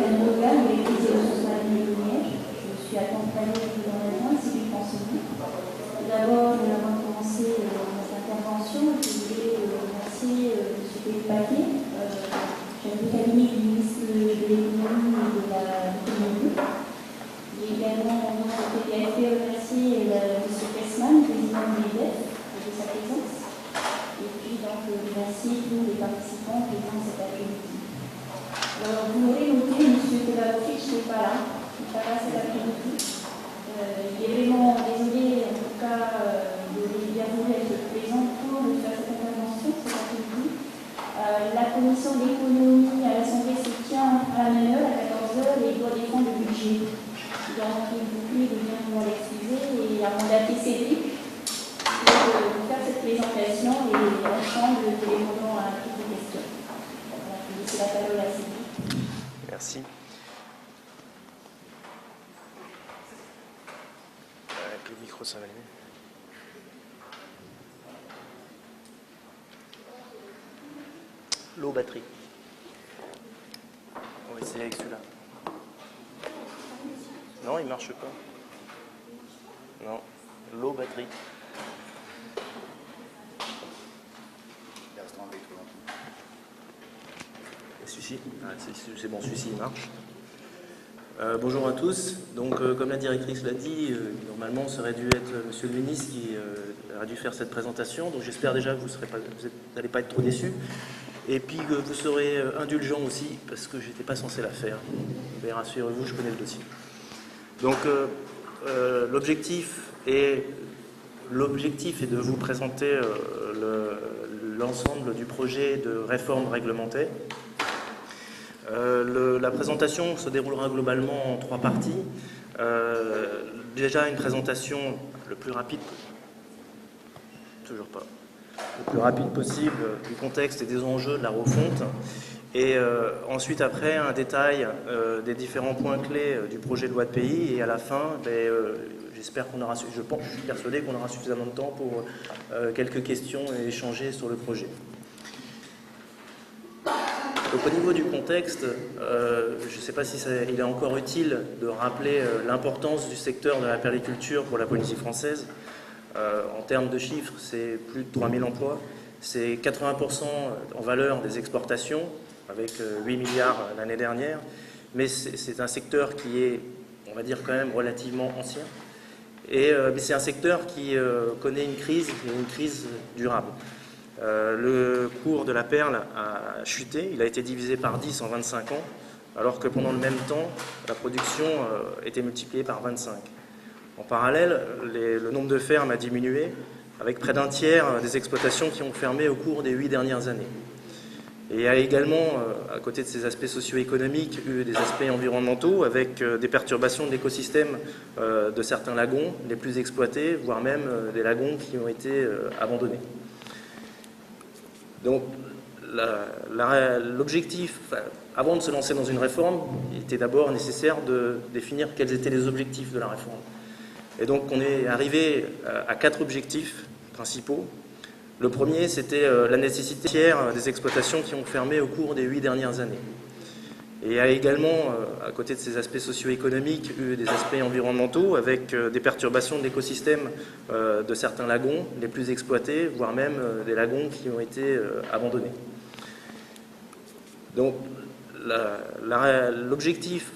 Hélène Rogal, directrice des ressources marines et minières. Je suis accompagnée du président d'adjoint, Sylvie François. Tout d'abord, avant de commencer notre intervention, je voulais remercier M. Philippe Paquet, chef de cabinet du ministre de l'économie et de l'économie. J'ai également, au nom de la PDFP, remercié M. Kessman, président de l'IDEF, de sa présence. Et puis, donc, remercier tous les participants présents cet après-midi. Alors, vous l'aurez noté, M. Kovarovic n'est pas là. Il n'est pas là cet après-midi. Il est vraiment désolé, en tout cas, de bien vouloir être présent pour faire cette intervention cet après-midi. La commission d'économie à l'Assemblée se tient à la même heure, à 14h, et il doit défendre le budget. Donc, il vous prie de bien vouloir l'excuser et à mandater Cédric pour faire cette présentation et ensemble nous répondons à toutes les questions. Voilà, je vais laisser la parole à Cédric. Merci. Avec le micro, ça va aller. L'eau batterie. On va essayer avec celui-là. Non, il ne marche pas. Non, l'eau batterie. Celui-ci, c'est bon, celui-ci il marche. Bonjour à tous. Donc, comme la directrice l'a dit, normalement, ça aurait dû être Monsieur le ministre qui aurait dû faire cette présentation. Donc, j'espère déjà que vous n'allez pas être trop déçus. Et puis que vous serez indulgents aussi, parce que je n'étais pas censé la faire. Mais rassurez-vous, je connais le dossier. Donc, l'objectif est de vous présenter l'ensemble du projet de réforme réglementaire. La présentation se déroulera globalement en 3 parties. Déjà une présentation le plus rapide possible du contexte et des enjeux de la refonte. Et ensuite, après, un détail des différents points clés du projet de loi de pays. Et à la fin, j'espère qu'on aura, je suis persuadé qu'on aura suffisamment de temps pour quelques questions et échanger sur le projet. Donc, au niveau du contexte, je ne sais pas si il est encore utile de rappeler l'importance du secteur de la perliculture pour la Polynésie française. En termes de chiffres, c'est plus de 3000 emplois. C'est 80% en valeur des exportations, avec 8 milliards l'année dernière. Mais c'est un secteur qui est, on va dire, quand même relativement ancien. Et c'est un secteur qui connaît une crise durable. Le cours de la perle a chuté, il a été divisé par 10 en 25 ans, alors que pendant le même temps, la production était multipliée par 25. En parallèle, le nombre de fermes a diminué, avec près d'un tiers des exploitations qui ont fermé au cours des 8 dernières années. Et il y a également, à côté de ces aspects socio-économiques, eu des aspects environnementaux, avec des perturbations de l'écosystème de certains lagons les plus exploités, voire même des lagons qui ont été abandonnés. Donc, l'objectif, avant de se lancer dans une réforme, il était d'abord nécessaire de définir quels étaient les objectifs de la réforme. Et donc, on est arrivé à 4 objectifs principaux. Le premier, c'était la nécessité des exploitations qui ont fermé au cours des 8 dernières années. Et il y a également, à côté de ces aspects socio-économiques, eu des aspects environnementaux, avec des perturbations de l'écosystème de certains lagons les plus exploités, voire même des lagons qui ont été abandonnés. Donc, l'objectif,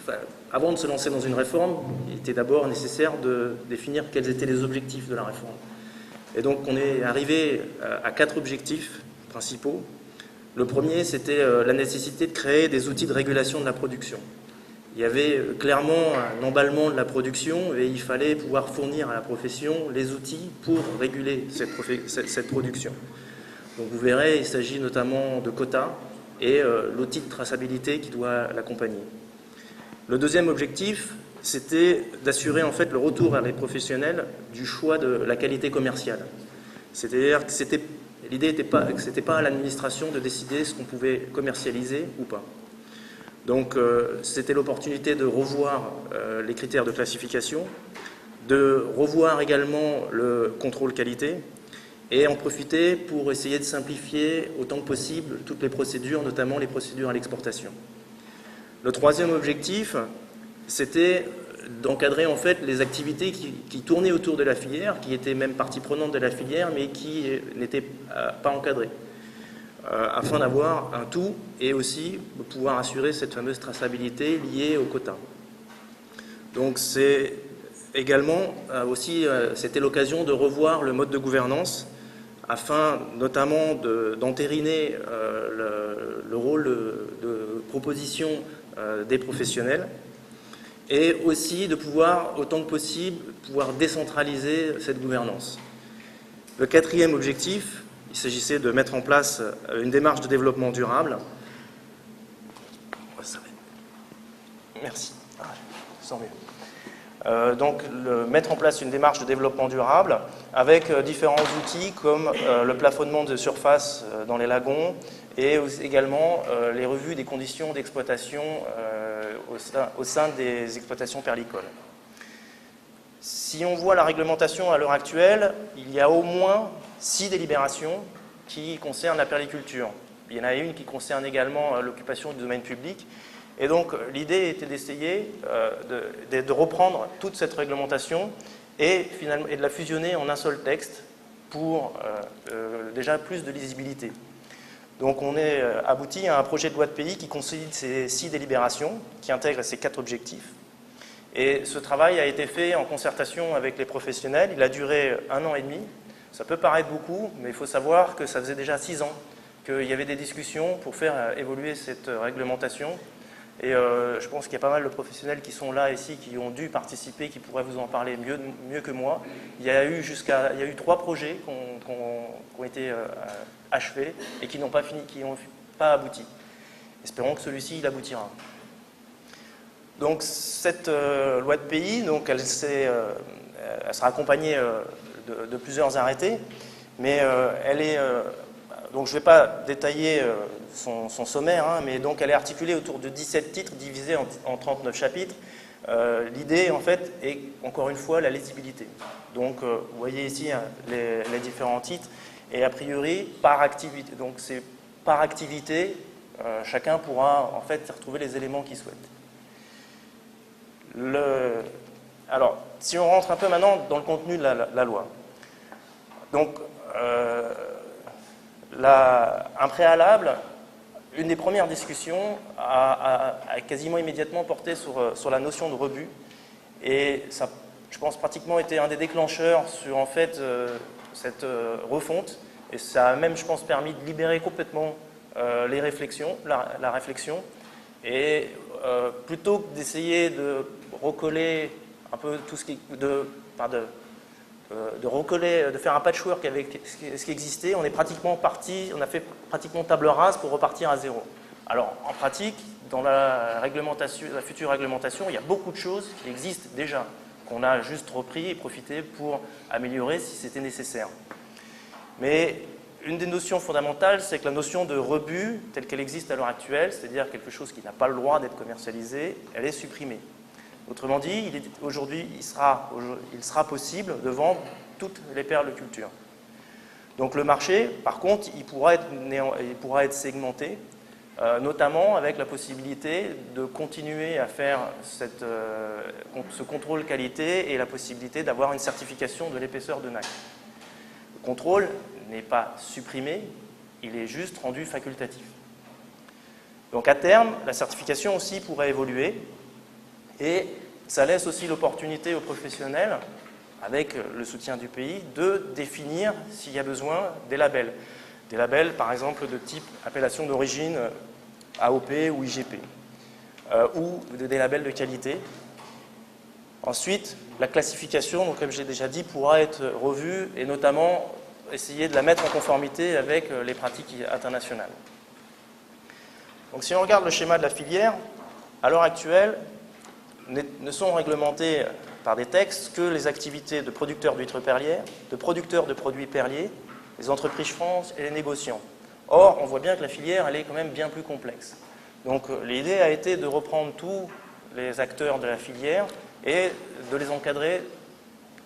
avant de se lancer dans une réforme, il était d'abord nécessaire de définir quels étaient les objectifs de la réforme. Et donc, on est arrivé à 4 objectifs principaux. Le premier, c'était la nécessité de créer des outils de régulation de la production. Il y avait clairement un emballement de la production et il fallait pouvoir fournir à la profession les outils pour réguler cette production. Donc vous verrez, il s'agit notamment de quotas et l'outil de traçabilité qui doit l'accompagner. Le deuxième objectif, c'était d'assurer en fait le retour vers les professionnels du choix de la qualité commerciale. C'est-à-dire que l'idée n'était pas que ce n'était pas à l'administration de décider ce qu'on pouvait commercialiser ou pas. Donc c'était l'opportunité de revoir les critères de classification, de revoir également le contrôle qualité et en profiter pour essayer de simplifier autant que possible toutes les procédures, notamment les procédures à l'exportation. Le troisième objectif, c'était d'encadrer en fait les activités qui tournaient autour de la filière, qui étaient même partie prenante de la filière, mais qui n'étaient pas encadrées, afin d'avoir un tout et aussi de pouvoir assurer cette fameuse traçabilité liée au quota. Donc c'est également c'était l'occasion de revoir le mode de gouvernance afin notamment d'entériner le rôle de proposition des professionnels et aussi de pouvoir, autant que possible, pouvoir décentraliser cette gouvernance. Le quatrième objectif, il s'agissait de mettre en place une démarche de développement durable. Merci. Sans mieux. Donc, mettre en place une démarche de développement durable avec différents outils comme le plafonnement de surface dans les lagons et également les revues des conditions d'exploitation au sein des exploitations perlicoles. Si on voit la réglementation à l'heure actuelle, il y a au moins 6 délibérations qui concernent la perliculture. Il y en a une qui concerne également l'occupation du domaine public. Et donc l'idée était d'essayer de reprendre toute cette réglementation et de la fusionner en un seul texte pour déjà plus de lisibilité. Donc on est abouti à un projet de loi de pays qui consolide ces 6 délibérations, qui intègre ces 4 objectifs. Et ce travail a été fait en concertation avec les professionnels. Il a duré 1 an et demi. Ça peut paraître beaucoup, mais il faut savoir que ça faisait déjà 6 ans qu'il y avait des discussions pour faire évoluer cette réglementation. Et je pense qu'il y a pas mal de professionnels qui sont là ici, qui ont dû participer, qui pourraient vous en parler mieux que moi. Il y a eu 3 projets qui ont été achevés et qui n'ont pas fini, qui n'ont pas abouti. Espérons que celui-ci il aboutira. Donc cette loi de pays, donc, elle sera accompagnée de plusieurs arrêtés, mais elle est donc je ne vais pas détailler son sommaire, hein, mais donc elle est articulée autour de 17 titres divisés en 39 chapitres. L'idée, en fait, est encore une fois la lisibilité. Donc vous voyez ici hein, les différents titres, et a priori par activité. Donc c'est par activité, chacun pourra en fait retrouver les éléments qu'il souhaite. Alors, si on rentre un peu maintenant dans le contenu de la loi. Donc, un préalable, une des premières discussions a quasiment immédiatement porté sur la notion de rebut. Et ça, je pense, pratiquement été un des déclencheurs sur en fait, cette refonte. Et ça a même, je pense, permis de libérer complètement les réflexions, la réflexion. Et plutôt que d'essayer de recoller un peu tout ce qui... de faire un patchwork avec ce qui existait, on est pratiquement parti, on a fait pratiquement table rase pour repartir à zéro. Alors, en pratique, dans la future réglementation, il y a beaucoup de choses qui existent déjà, qu'on a juste repris et profité pour améliorer si c'était nécessaire. Mais une des notions fondamentales, c'est que la notion de rebut, telle qu'elle existe à l'heure actuelle, c'est-à-dire quelque chose qui n'a pas le droit d'être commercialisé, elle est supprimée. Autrement dit, aujourd'hui, il sera possible de vendre toutes les perles-cultures. Donc le marché, par contre, il pourra être segmenté, notamment avec la possibilité de continuer à faire ce contrôle qualité et la possibilité d'avoir une certification de l'épaisseur de NAC. Le contrôle n'est pas supprimé, il est juste rendu facultatif. Donc à terme, la certification aussi pourrait évoluer. Et ça laisse aussi l'opportunité aux professionnels, avec le soutien du pays, de définir, s'il y a besoin, des labels. Des labels, par exemple, de type appellation d'origine AOP ou IGP, ou des labels de qualité. Ensuite, la classification, donc, comme j'ai déjà dit, pourra être revue et notamment essayer de la mettre en conformité avec les pratiques internationales. Donc, si on regarde le schéma de la filière, à l'heure actuelle, ne sont réglementées par des textes que les activités de producteurs d'huîtres perlières, de producteurs de produits perliers, les entreprises France et les négociants. Or, on voit bien que la filière, elle est quand même bien plus complexe. Donc, l'idée a été de reprendre tous les acteurs de la filière et de les encadrer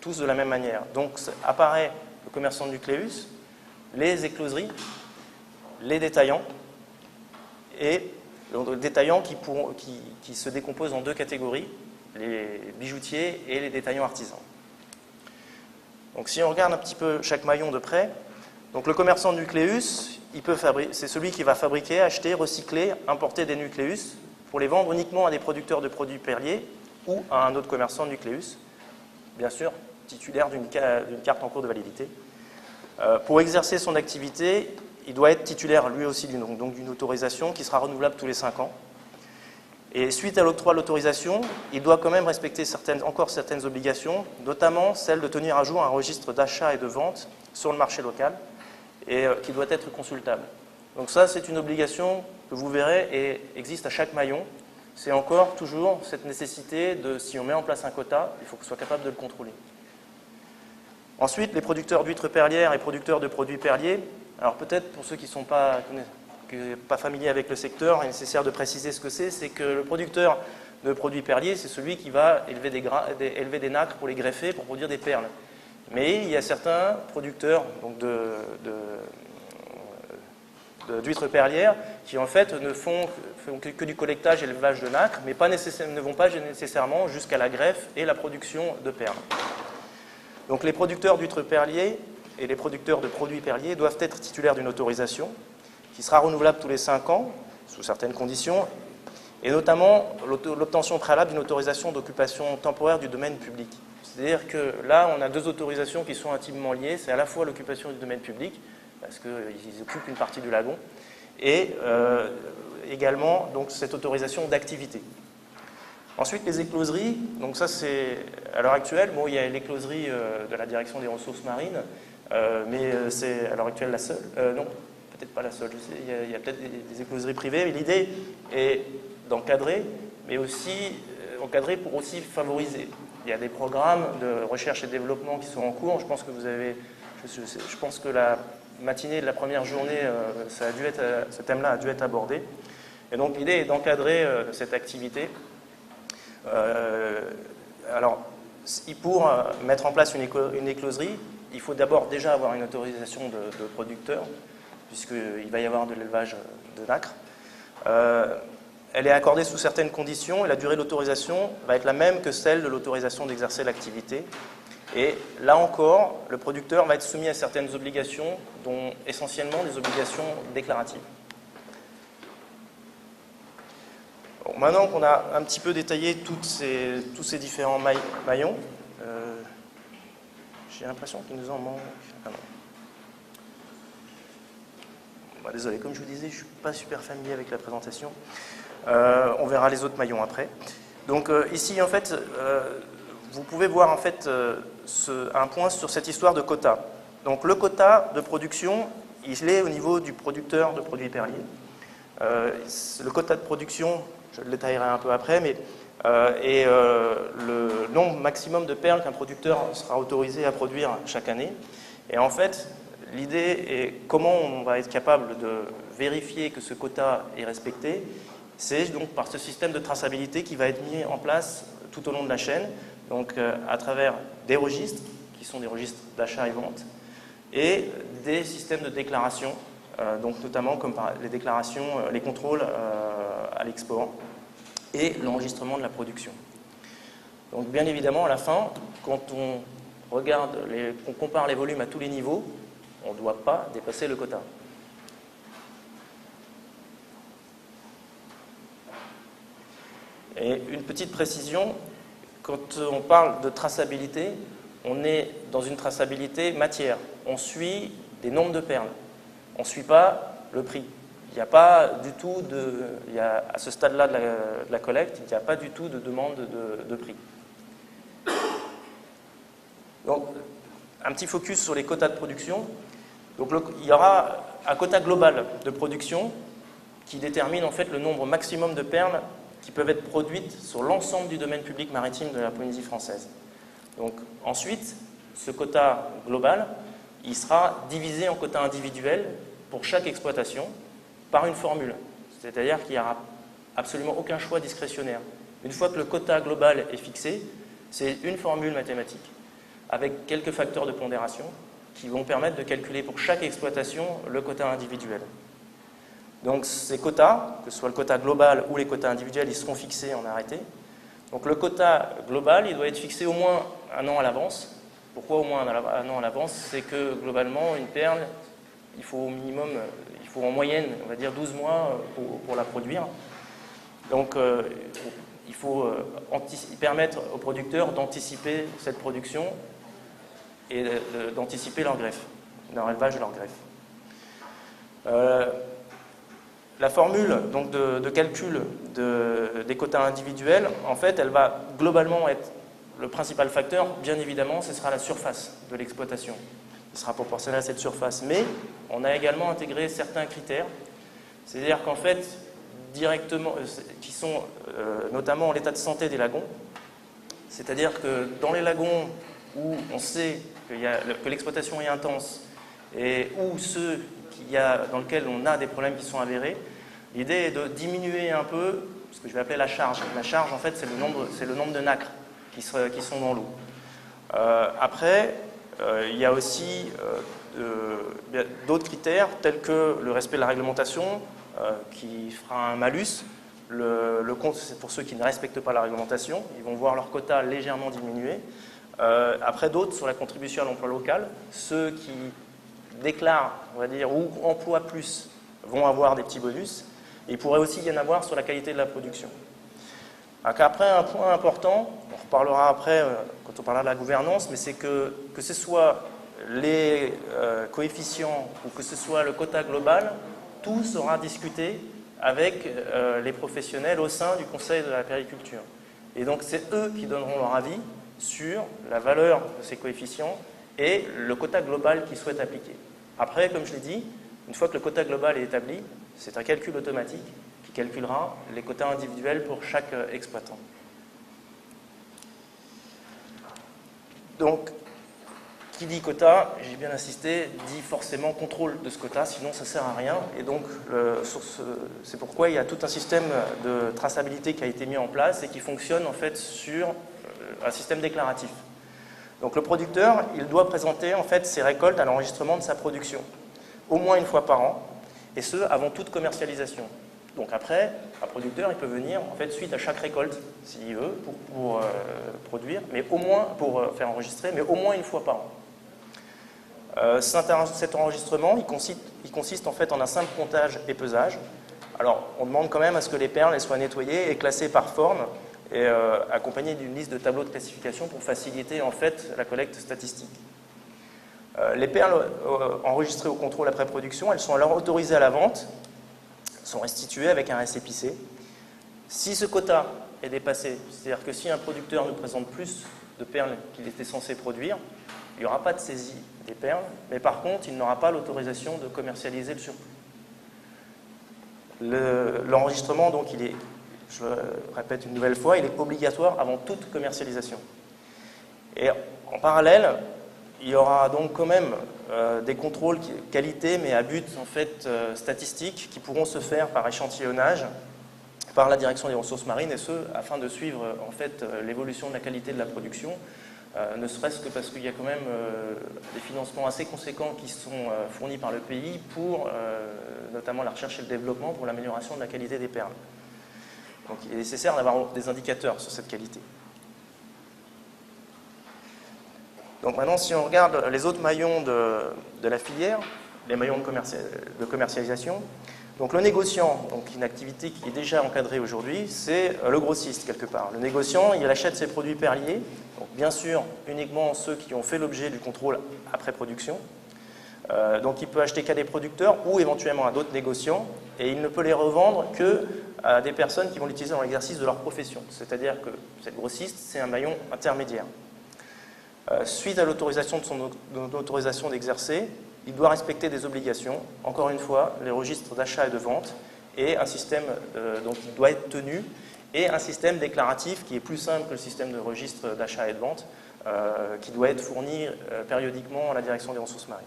tous de la même manière. Donc, apparaît le commerçant de nucléus, les écloseries, les détaillants et détaillants qui se décomposent en deux catégories, les bijoutiers et les détaillants artisans. Donc si on regarde un petit peu chaque maillon de près, donc le commerçant de nucléus, c'est celui qui va fabriquer, acheter, recycler, importer des nucléus pour les vendre uniquement à des producteurs de produits perliers ou à un autre commerçant de nucléus, bien sûr titulaire d'une carte en cours de validité. Pour exercer son activité, il doit être titulaire lui aussi d'une autorisation qui sera renouvelable tous les 5 ans. Et suite à l'octroi de l'autorisation, il doit quand même respecter encore certaines obligations, notamment celle de tenir à jour un registre d'achat et de vente sur le marché local et qui doit être consultable. Donc ça, c'est une obligation que vous verrez et existe à chaque maillon. C'est encore toujours cette nécessité de, si on met en place un quota, il faut qu'on soit capable de le contrôler. Ensuite, les producteurs d'huîtres perlières et producteurs de produits perliers. Alors peut-être pour ceux qui ne sont pas familiers avec le secteur, il est nécessaire de préciser ce que c'est que le producteur de produits perliers, c'est celui qui va élever des nacres pour les greffer, pour produire des perles. Mais il y a certains producteurs d'huîtres perlières qui en fait ne font que du collectage et l'élevage de nacres, mais ne vont pas nécessairement jusqu'à la greffe et la production de perles. Donc les producteurs d'huîtres perliers et les producteurs de produits perliers doivent être titulaires d'une autorisation qui sera renouvelable tous les 5 ans, sous certaines conditions, et notamment l'obtention préalable d'une autorisation d'occupation temporaire du domaine public. C'est-à-dire que là, on a deux autorisations qui sont intimement liées. C'est à la fois l'occupation du domaine public, parce qu'ils occupent une partie du lagon, et également donc, cette autorisation d'activité. Ensuite, les écloseries. Donc ça, c'est à l'heure actuelle, bon, il y a l'écloserie de la direction des ressources marines, mais c'est à l'heure actuelle la seule. Non, peut-être pas la seule. Je sais, il y a peut-être des écloseries privées, mais l'idée est d'encadrer, mais aussi encadrer pour aussi favoriser. Il y a des programmes de recherche et développement qui sont en cours. Je pense que je pense que la matinée de la première journée, ce thème-là a dû être abordé. Et donc l'idée est d'encadrer cette activité. Alors, pour mettre en place une écloserie, il faut d'abord déjà avoir une autorisation de producteur, puisqu'il va y avoir de l'élevage de nacre. Elle est accordée sous certaines conditions et la durée de l'autorisation va être la même que celle de l'autorisation d'exercer l'activité. Et là encore, le producteur va être soumis à certaines obligations, dont essentiellement des obligations déclaratives. Bon, maintenant qu'on a un petit peu détaillé tous ces différents maillons, j'ai l'impression qu'il nous en manque. Ah non. Bon, désolé, comme je vous disais, je ne suis pas super familier avec la présentation. On verra les autres maillons après. Donc ici, en fait, vous pouvez voir en fait un point sur cette histoire de quota. Donc le quota de production, il est au niveau du producteur de produits perliers. Le quota de production, je le détaillerai un peu après, mais est le nombre maximum de perles qu'un producteur sera autorisé à produire chaque année. Et en fait, l'idée est comment on va être capable de vérifier que ce quota est respecté. C'est donc par ce système de traçabilité qui va être mis en place tout au long de la chaîne, donc à travers des registres, qui sont des registres d'achat et vente, et des systèmes de déclaration, donc notamment comme les déclarations, les contrôles à l'export et l'enregistrement de la production. Donc bien évidemment, à la fin, quand on regarde, qu'on compare les volumes à tous les niveaux, on ne doit pas dépasser le quota. Et une petite précision, quand on parle de traçabilité, on est dans une traçabilité matière. On suit des nombres de perles. On ne suit pas le prix. Il n'y a pas du tout à ce stade-là de la collecte, il n'y a pas du tout de demande de prix. Donc, un petit focus sur les quotas de production. Donc, il y aura un quota global de production qui détermine en fait le nombre maximum de perles qui peuvent être produites sur l'ensemble du domaine public maritime de la Polynésie française. Donc ensuite, ce quota global, il sera divisé en quotas individuels pour chaque exploitation par une formule. C'est-à-dire qu'il n'y aura absolument aucun choix discrétionnaire. Une fois que le quota global est fixé, c'est une formule mathématique avec quelques facteurs de pondération qui vont permettre de calculer pour chaque exploitation le quota individuel. Donc ces quotas, que ce soit le quota global ou les quotas individuels, ils seront fixés en arrêté. Donc le quota global, il doit être fixé au moins un an à l'avance. Pourquoi au moins un an à l'avance? C'est que globalement, une perle, il faut au minimum, il faut en moyenne, on va dire 12 mois pour la produire. Donc il faut permettre aux producteurs d'anticiper cette production et d'anticiper leur greffe, leur élevage et leur greffe. La formule donc, de calcul des quotas individuels, en fait, elle va globalement être le principal facteur, bien évidemment, ce sera la surface de l'exploitation. Il sera proportionnel à cette surface. Mais on a également intégré certains critères, c'est-à-dire qu'en fait, directement, qui sont notamment l'état de santé des lagons, c'est-à-dire que dans les lagons où on sait que l'exploitation est intense et où ceux dans lesquels on a des problèmes qui sont avérés, l'idée est de diminuer un peu ce que je vais appeler la charge. La charge, en fait, c'est le nombre de nacres qui sont dans l'eau. Après, il y a aussi d'autres critères, tels que le respect de la réglementation, qui fera un malus. Le compte, c'est pour ceux qui ne respectent pas la réglementation. Ils vont voir leur quota légèrement diminuer. Après, d'autres sur la contribution à l'emploi local. Ceux qui déclarent, on va dire, ou emploient plus, vont avoir des petits bonus. Et il pourrait aussi y en avoir sur la qualité de la production. Après, un point important, on reparlera après quand on parlera de la gouvernance, mais c'est que ce soit les coefficients ou que ce soit le quota global, tout sera discuté avec les professionnels au sein du Conseil de la périculture. Et donc c'est eux qui donneront leur avis sur la valeur de ces coefficients et le quota global qu'ils souhaitent appliquer. Après, comme je l'ai dit, une fois que le quota global est établi, c'est un calcul automatique qui calculera les quotas individuels pour chaque exploitant. Donc, qui dit quota, j'ai bien insisté, dit forcément contrôle de ce quota, sinon ça ne sert à rien. Et donc, c'est pourquoi il y a tout un système de traçabilité qui a été mis en place et qui fonctionne en fait sur un système déclaratif. Donc le producteur, il doit présenter en fait ses récoltes à l'enregistrement de sa production, au moins une fois par an, et ce, avant toute commercialisation. Donc après, un producteur, il peut venir, en fait, suite à chaque récolte, s'il veut, pour produire, mais au moins, pour faire enregistrer, mais au moins une fois par an. Cet enregistrement, il consiste en fait en un simple comptage et pesage. Alors, on demande quand même à ce que les perles elles soient nettoyées et classées par forme, et accompagnées d'une liste de tableaux de classification pour faciliter en fait la collecte statistique. Les perles enregistrées au contrôle après production, elles sont alors autorisées à la vente, sont restituées avec un récépissé. Si ce quota est dépassé, c'est-à-dire que si un producteur nous présente plus de perles qu'il était censé produire, il n'y aura pas de saisie des perles, mais par contre, il n'aura pas l'autorisation de commercialiser le surplus. L'enregistrement, donc, je le répète une nouvelle fois, il est obligatoire avant toute commercialisation. Et en parallèle, il y aura donc quand même des contrôles qualité, mais à but en fait statistique, qui pourront se faire par échantillonnage par la direction des ressources marines, et ce, afin de suivre en fait l'évolution de la qualité de la production, ne serait-ce que parce qu'il y a quand même des financements assez conséquents qui sont fournis par le pays pour notamment la recherche et le développement pour l'amélioration de la qualité des perles. Donc il est nécessaire d'avoir des indicateurs sur cette qualité. Donc maintenant, si on regarde les autres maillons de la filière, les maillons de commercialisation, donc le négociant, donc une activité qui est déjà encadrée aujourd'hui, c'est le grossiste quelque part. Le négociant, il achète ses produits perliers, donc bien sûr uniquement ceux qui ont fait l'objet du contrôle après production. Donc il peut acheter qu'à des producteurs ou éventuellement à d'autres négociants, et il ne peut les revendre que à des personnes qui vont l'utiliser dans l'exercice de leur profession. C'est-à-dire que cette grossiste, c'est un maillon intermédiaire. Suite à l'autorisation de son autorisation d'exercer, il doit respecter des obligations, encore une fois, les registres d'achat et de vente, et un système dont il doit être tenu, et un système déclaratif qui est plus simple que le système de registre d'achat et de vente, qui doit être fourni périodiquement à la direction des ressources marines.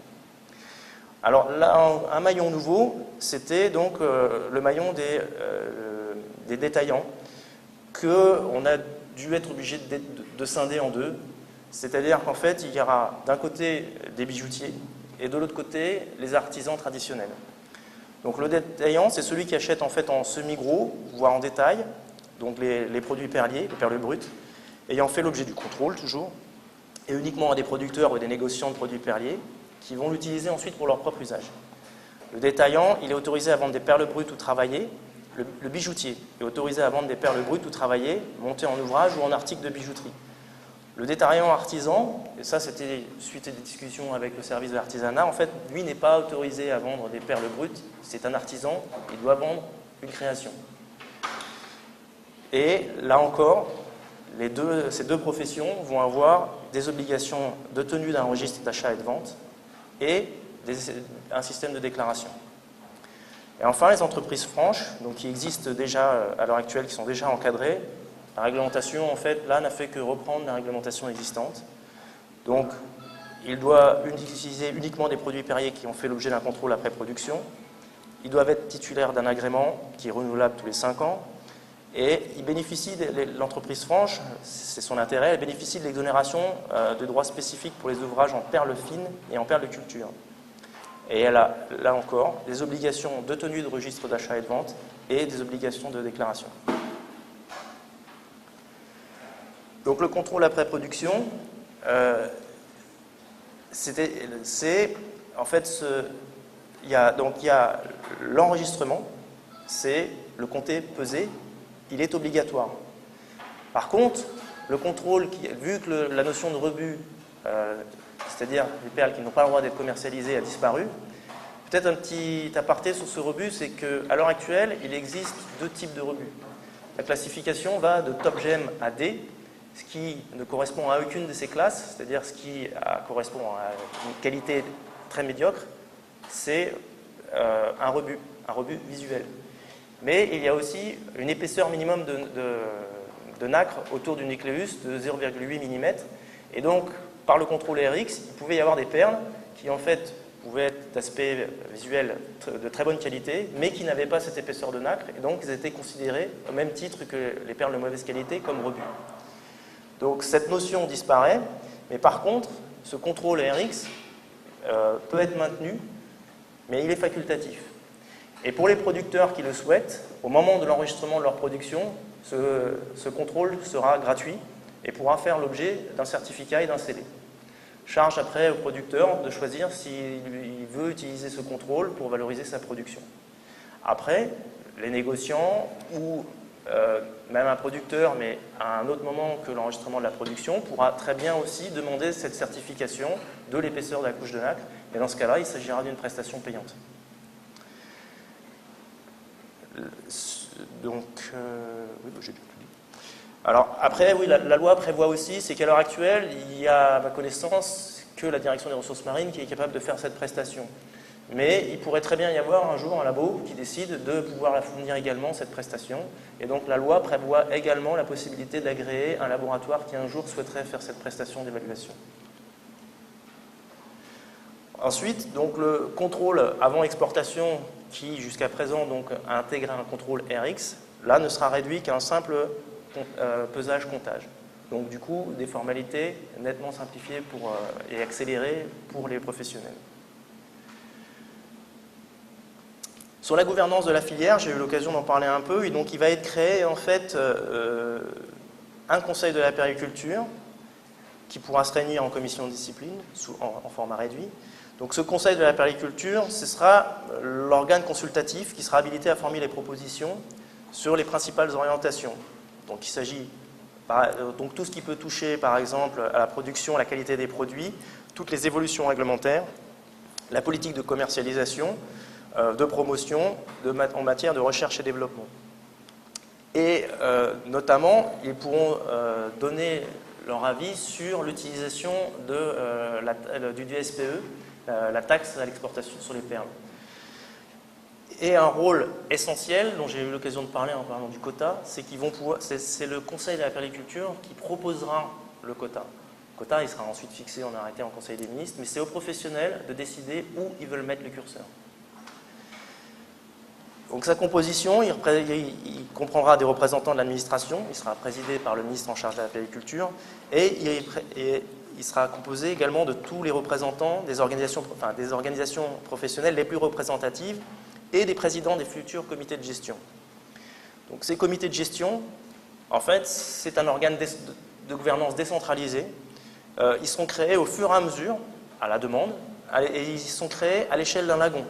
Alors là, un maillon nouveau, c'était donc le maillon des détaillants, qu'on a dû être obligé de scinder en deux. C'est-à-dire qu'en fait, il y aura d'un côté des bijoutiers et de l'autre côté les artisans traditionnels. Donc le détaillant, c'est celui qui achète en fait en semi-gros, voire en détail, donc les produits perliers, les perles brutes, ayant fait l'objet du contrôle toujours, et uniquement à des producteurs ou des négociants de produits perliers qui vont l'utiliser ensuite pour leur propre usage. Le détaillant, il est autorisé à vendre des perles brutes ou travaillées. Le bijoutier est autorisé à vendre des perles brutes ou travaillées, montées en ouvrage ou en articles de bijouterie. Le détaillant artisan, et ça c'était suite à des discussions avec le service de l'artisanat, en fait, lui n'est pas autorisé à vendre des perles brutes, c'est un artisan, il doit vendre une création. Et là encore, ces deux professions vont avoir des obligations de tenue d'un registre d'achat et de vente et un système de déclaration. Et enfin, les entreprises franches, donc qui existent déjà à l'heure actuelle, qui sont déjà encadrées, la réglementation, en fait, là, n'a fait que reprendre la réglementation existante. Donc, ils doivent utiliser uniquement des produits perliers qui ont fait l'objet d'un contrôle après production. Ils doivent être titulaires d'un agrément qui est renouvelable tous les 5 ans. Et ils bénéficient, l'entreprise franche, c'est son intérêt, elle bénéficie de l'exonération de droits spécifiques pour les ouvrages en perles fines et en perles de culture. Et elle a, là encore, des obligations de tenue de registre d'achat et de vente et des obligations de déclaration. Donc le contrôle après production, en fait, il y a l'enregistrement, c'est le compter, peser, il est obligatoire. Par contre, le contrôle, vu que la notion de rebut, c'est-à-dire les perles qui n'ont pas le droit d'être commercialisées, a disparu, peut-être un petit aparté sur ce rebut, c'est qu'à l'heure actuelle, il existe 2 types de rebut. La classification va de top gem à D, ce qui ne correspond à aucune de ces classes, c'est-à-dire ce qui correspond à une qualité très médiocre, c'est un rebut visuel. Mais il y a aussi une épaisseur minimum de nacre autour du nucléus de 0,8 mm. Et donc, par le contrôle RX, il pouvait y avoir des perles qui, en fait, pouvaient être d'aspect visuel de très bonne qualité, mais qui n'avaient pas cette épaisseur de nacre. Et donc, ils étaient considérés au même titre que les perles de mauvaise qualité comme rebut. Donc, cette notion disparaît. Mais par contre, ce contrôle RX peut être maintenu, mais il est facultatif. Et pour les producteurs qui le souhaitent, au moment de l'enregistrement de leur production, ce contrôle sera gratuit et pourra faire l'objet d'un certificat et d'un scellé. Charge après au producteur de choisir s'il veut utiliser ce contrôle pour valoriser sa production. Après, les négociants ou même un producteur, mais à un autre moment que l'enregistrement de la production, pourra très bien aussi demander cette certification de l'épaisseur de la couche de nacre. Et dans ce cas-là, il s'agira d'une prestation payante. Donc, oui, j'ai bien tout dit. Alors, après, oui, la loi prévoit aussi, c'est qu'à l'heure actuelle, il y a, à ma connaissance, que la direction des ressources marines qui est capable de faire cette prestation. Mais il pourrait très bien y avoir un jour un labo qui décide de pouvoir la fournir également, cette prestation. Et donc, la loi prévoit également la possibilité d'agréer un laboratoire qui un jour souhaiterait faire cette prestation d'évaluation. Ensuite, donc, le contrôle avant exportation qui, jusqu'à présent, donc, a intégré un contrôle RX, là, ne sera réduit qu'à un simple pesage-comptage. Donc, du coup, des formalités nettement simplifiées et accélérées pour les professionnels. Sur la gouvernance de la filière, j'ai eu l'occasion d'en parler un peu, et donc il va être créé, en fait, un conseil de la périculture qui pourra se réunir en commission de discipline, en format réduit. Donc ce conseil de la périculture, ce sera l'organe consultatif qui sera habilité à formuler les propositions sur les principales orientations. Donc il s'agit donc tout ce qui peut toucher par exemple à la production, à la qualité des produits, toutes les évolutions réglementaires, la politique de commercialisation, de promotion en matière de recherche et développement. Et notamment, ils pourront donner leur avis sur l'utilisation du SPE, la taxe à l'exportation sur les perles. Et un rôle essentiel, dont j'ai eu l'occasion de parler en parlant du quota, c'est c'est le Conseil de la périculture qui proposera le quota. Le quota, il sera ensuite fixé en arrêté en Conseil des ministres, mais c'est aux professionnels de décider où ils veulent mettre le curseur. Donc sa composition, il comprendra des représentants de l'administration, il sera présidé par le ministre en charge de la périculture, et il sera composé également de tous les représentants des organisations professionnelles les plus représentatives et des présidents des futurs comités de gestion. Donc ces comités de gestion, en fait, c'est un organe de gouvernance décentralisé. Ils seront créés au fur et à mesure, à la demande, et ils sont créés à l'échelle d'un lagon.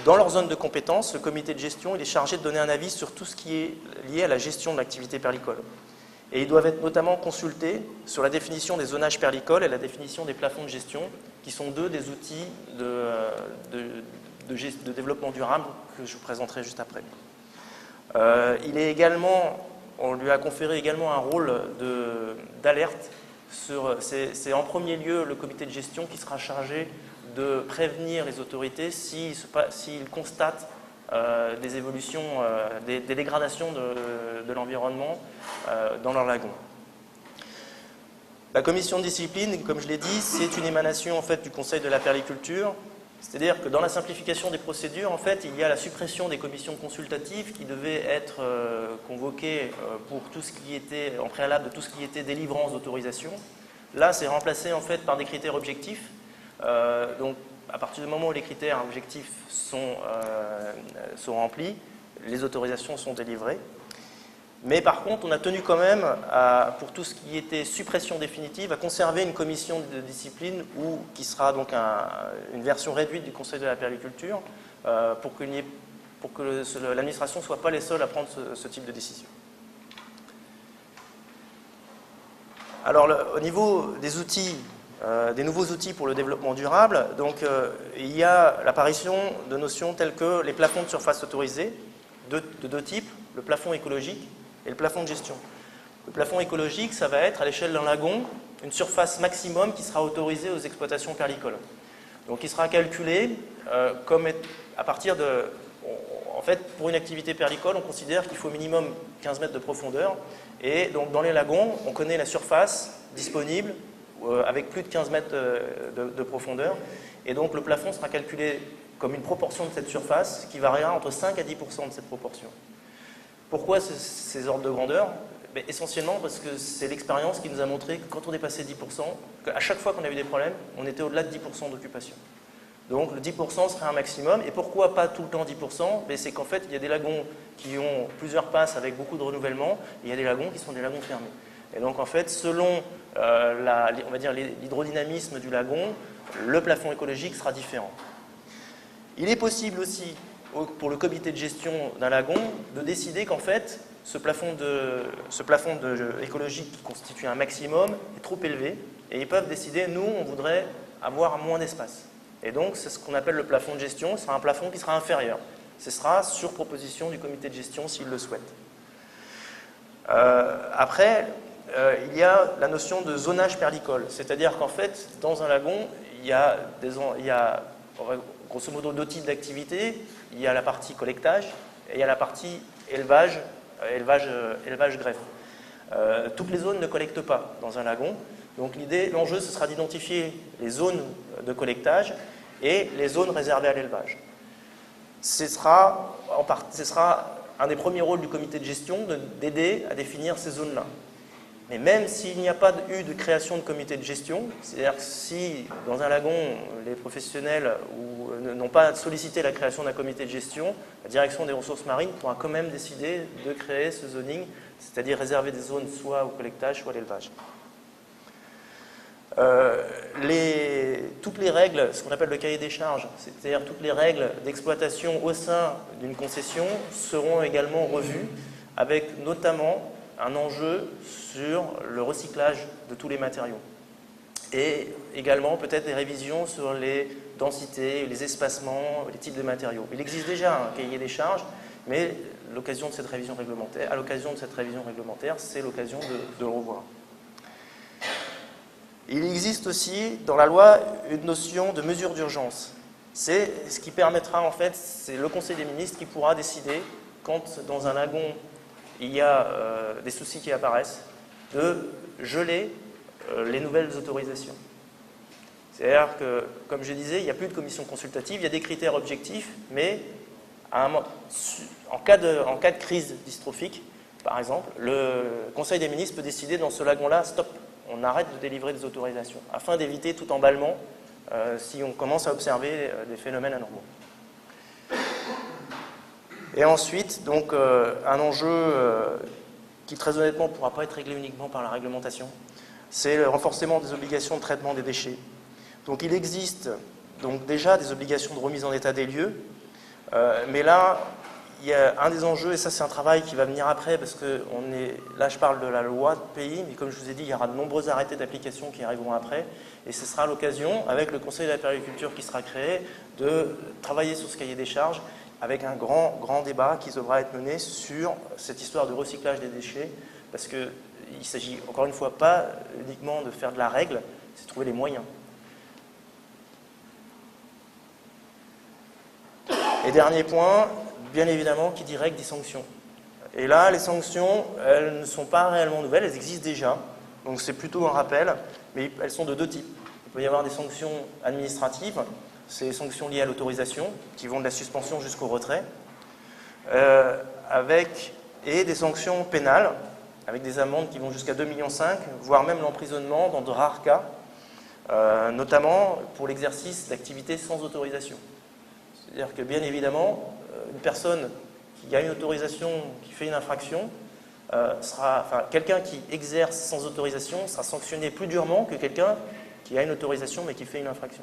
Dans leur zone de compétence, le comité de gestion il est chargé de donner un avis sur tout ce qui est lié à la gestion de l'activité perlicole. Et ils doivent être notamment consultés sur la définition des zonages perlicoles et la définition des plafonds de gestion, qui sont deux des outils de développement durable que je vous présenterai juste après. On lui a conféré également un rôle d'alerte. C'est en premier lieu le comité de gestion qui sera chargé de prévenir les autorités s'ils constatent des évolutions, des dégradations de l'environnement dans leur lagon. La commission de discipline, comme je l'ai dit, c'est une émanation en fait, du Conseil de la perliculture. C'est-à-dire que dans la simplification des procédures, en fait, il y a la suppression des commissions consultatives qui devaient être convoquées pour tout ce qui était en préalable de tout ce qui était délivrance d'autorisation. Là, c'est remplacé en fait par des critères objectifs. Donc, à partir du moment où les critères objectifs sont remplis, les autorisations sont délivrées. Mais par contre, on a tenu quand même, pour tout ce qui était suppression définitive, à conserver une commission de discipline qui sera donc une version réduite du Conseil de la perliculture pour que l'administration ne soit pas les seuls à prendre ce type de décision. Alors, au niveau des outils, des nouveaux outils pour le développement durable, donc, il y a l'apparition de notions telles que les plafonds de surface autorisés, de deux types, le plafond écologique et le plafond de gestion. Le plafond écologique, ça va être à l'échelle d'un lagon une surface maximum qui sera autorisée aux exploitations perlicoles. Donc il sera calculé à partir de... En fait, pour une activité perlicole, on considère qu'il faut au minimum 15 mètres de profondeur. Et donc dans les lagons, on connaît la surface disponible avec plus de 15 mètres de profondeur. Et donc le plafond sera calculé comme une proportion de cette surface qui variera entre 5 à 10% de cette proportion. Pourquoi ces ordres de grandeur? Essentiellement parce que c'est l'expérience qui nous a montré que quand on dépassait 10%, qu'à chaque fois qu'on a eu des problèmes, on était au-delà de 10% d'occupation. Donc le 10% serait un maximum. Et pourquoi pas tout le temps 10%? C'est qu'en fait, il y a des lagons qui ont plusieurs passes avec beaucoup de renouvellement, et il y a des lagons qui sont des lagons fermés. Et donc en fait, selon on va dire l'hydrodynamisme du lagon, le plafond écologique sera différent. Il est possible aussi, pour le comité de gestion d'un lagon, de décider qu'en fait, ce plafond écologique qui constitue un maximum est trop élevé, et ils peuvent décider, nous, on voudrait avoir moins d'espace. Et donc, c'est ce qu'on appelle le plafond de gestion, ce sera un plafond qui sera inférieur. Ce sera sur proposition du comité de gestion s'il le souhaite. Après, il y a la notion de zonage perlicole, c'est-à-dire qu'en fait, dans un lagon, il y a grosso modo deux types d'activités. Il y a la partie collectage et il y a la partie élevage greffe. Toutes les zones ne collectent pas dans un lagon. Donc l'enjeu, ce sera d'identifier les zones de collectage et les zones réservées à l'élevage. Ce sera un des premiers rôles du comité de gestion d'aider à définir ces zones-là. Mais même s'il n'y a pas eu de création de comité de gestion, c'est-à-dire que si dans un lagon, les professionnels n'ont pas sollicité la création d'un comité de gestion, la direction des ressources marines pourra quand même décider de créer ce zoning, c'est-à-dire réserver des zones soit au collectage, soit à l'élevage. Toutes les règles, ce qu'on appelle le cahier des charges, c'est-à-dire toutes les règles d'exploitation au sein d'une concession seront également revues, avec notamment un enjeu sur le recyclage de tous les matériaux. Et également peut-être des révisions sur les densités, les espacements, les types de matériaux. Il existe déjà un cahier des charges, mais à l'occasion de cette révision réglementaire, c'est l'occasion de le revoir. Il existe aussi dans la loi une notion de mesure d'urgence. C'est ce qui permettra en fait, c'est le Conseil des ministres qui pourra décider quand dans un lagon il y a des soucis qui apparaissent, de geler les nouvelles autorisations. C'est-à-dire que, comme je disais, il n'y a plus de commission consultative, il y a des critères objectifs, mais en cas de crise dystrophique, par exemple, le Conseil des ministres peut décider dans ce lagon-là, stop, on arrête de délivrer des autorisations, afin d'éviter tout emballement si on commence à observer des phénomènes anormaux. Et ensuite, donc, un enjeu qui très honnêtement ne pourra pas être réglé uniquement par la réglementation, c'est le renforcement des obligations de traitement des déchets. Donc il existe donc déjà des obligations de remise en état des lieux, mais là, il y a un des enjeux, et ça c'est un travail qui va venir après, parce que là je parle de la loi de pays, mais comme je vous ai dit, il y aura de nombreux arrêtés d'application qui arriveront après, et ce sera l'occasion, avec le Conseil de la périculture qui sera créé, de travailler sur ce cahier des charges, avec un grand débat qui devra être mené sur cette histoire de recyclage des déchets, parce qu'il ne s'agit encore une fois pas uniquement de faire de la règle, c'est de trouver les moyens. Et dernier point, bien évidemment, qui dit règle dit sanctions. Et là, les sanctions, elles ne sont pas réellement nouvelles, elles existent déjà, donc c'est plutôt un rappel, mais elles sont de deux types. Il peut y avoir des sanctions administratives, c'est les sanctions liées à l'autorisation, qui vont de la suspension jusqu'au retrait, et des sanctions pénales, avec des amendes qui vont jusqu'à 2,5 millions, voire même l'emprisonnement dans de rares cas, notamment pour l'exercice d'activités sans autorisation. C'est-à-dire que, bien évidemment, une personne qui a une autorisation, qui fait une infraction, quelqu'un qui exerce sans autorisation sera sanctionné plus durement que quelqu'un qui a une autorisation mais qui fait une infraction.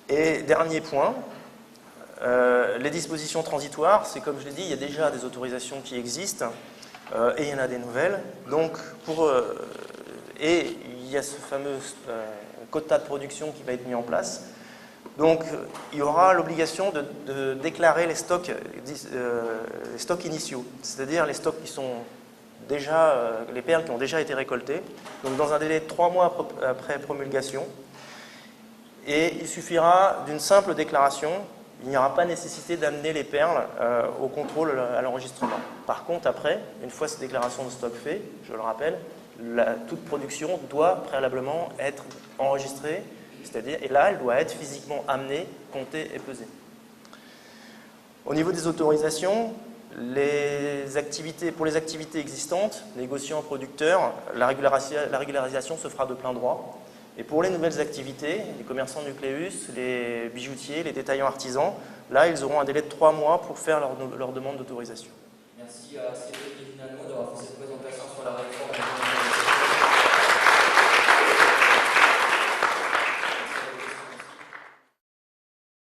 Et dernier point, les dispositions transitoires, c'est comme je l'ai dit, il y a déjà des autorisations qui existent et il y en a des nouvelles. Donc, et il y a ce fameux quota de production qui va être mis en place. Donc, il y aura l'obligation de déclarer les stocks initiaux, c'est-à-dire les stocks qui sont déjà, les perles qui ont déjà été récoltées, donc dans un délai de 3 mois après promulgation. Et il suffira d'une simple déclaration, il n'y aura pas nécessité d'amener les perles au contrôle, à l'enregistrement. Par contre, après, une fois cette déclaration de stock faite, je le rappelle, toute production doit préalablement être enregistrée, c'est-à-dire, et là, elle doit être physiquement amenée, comptée et pesée. Au niveau des autorisations, pour les activités existantes, négociants, producteurs, la régularisation se fera de plein droit. Et pour les nouvelles activités, les commerçants nucléus, les bijoutiers, les détaillants artisans, là, ils auront un délai de 3 mois pour faire leur demande d'autorisation. Merci à Cédric et finalement d'avoir fait cette présentation.